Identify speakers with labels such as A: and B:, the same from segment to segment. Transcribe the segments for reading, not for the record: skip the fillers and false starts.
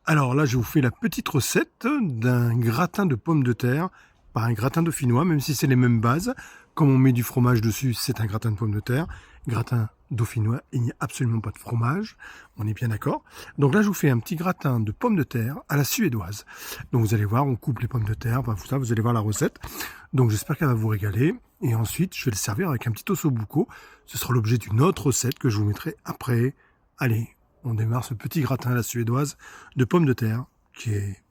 A: Alors là, je vous fais la petite recette d'un gratin de pommes de terre, pas un gratin dauphinois, même si c'est les mêmes bases. Comme on met du fromage dessus, c'est un gratin de pommes de terre. Gratin dauphinois, il n'y a absolument pas de fromage, on est bien d'accord. Donc là, je vous fais un petit gratin de pommes de terre à la suédoise. Donc vous allez voir, on coupe les pommes de terre, enfin, ça, vous allez voir la recette. Donc j'espère qu'elle va vous régaler. Et ensuite, je vais le servir avec un petit ossobuco. Ce sera l'objet d'une autre recette que je vous mettrai après. Allez, on démarre ce petit gratin à la suédoise de pommes de terre, qui est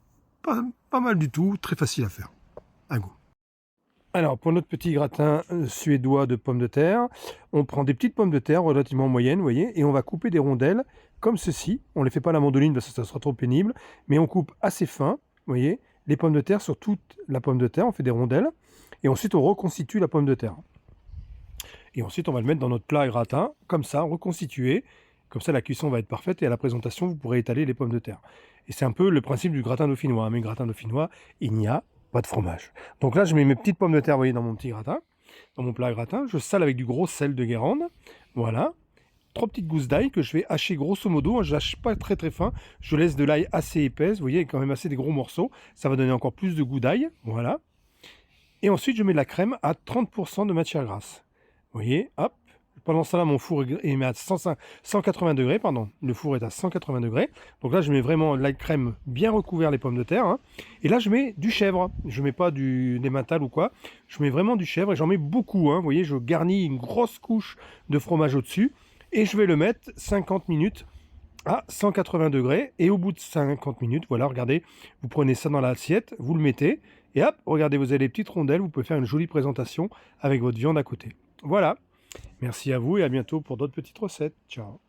A: pas mal du tout, très facile à faire. À goût. Alors, pour notre petit gratin suédois de pommes de terre, on prend des petites pommes de terre relativement moyennes, vous voyez, et on va couper des rondelles comme ceci. On ne les fait pas à la mandoline parce que ça sera trop pénible, mais on coupe assez fin, vous voyez, les pommes de terre sur toute la pomme de terre, on fait des rondelles, et ensuite on reconstitue la pomme de terre. Et ensuite, on va le mettre dans notre plat gratin, comme ça, reconstitué. Comme ça, la cuisson va être parfaite et à la présentation, vous pourrez étaler les pommes de terre. Et c'est un peu le principe du gratin dauphinois. Mais gratin dauphinois, il n'y a pas de fromage. Donc là, je mets mes petites pommes de terre, vous voyez, dans mon petit gratin, dans mon plat gratin. Je sale avec du gros sel de Guérande. Voilà. 3 petites gousses d'ail que je vais hacher grosso modo. Je lâche pas très très fin. Je laisse de l'ail assez épaisse. Vous voyez, quand même assez des gros morceaux. Ça va donner encore plus de goût d'ail. Voilà. Et ensuite, je mets de la crème à 30% de matière grasse. Vous voyez, hop. Pendant ce temps-là, mon four est à 180 degrés, pardon. Le four est à 180 degrés. Donc là, je mets vraiment la crème bien recouvert les pommes de terre. Hein. Et là, je mets du chèvre. Je mets pas du Emmental ou quoi. Je mets vraiment du chèvre et j'en mets beaucoup. Hein. Vous voyez, je garnis une grosse couche de fromage au-dessus. Et je vais le mettre 50 minutes à 180 degrés. Et au bout de 50 minutes, voilà, regardez, vous prenez ça dans l'assiette, vous le mettez. Et hop, regardez, vous avez les petites rondelles. Vous pouvez faire une jolie présentation avec votre viande à côté. Voilà. Merci à vous et à bientôt pour d'autres petites recettes. Ciao.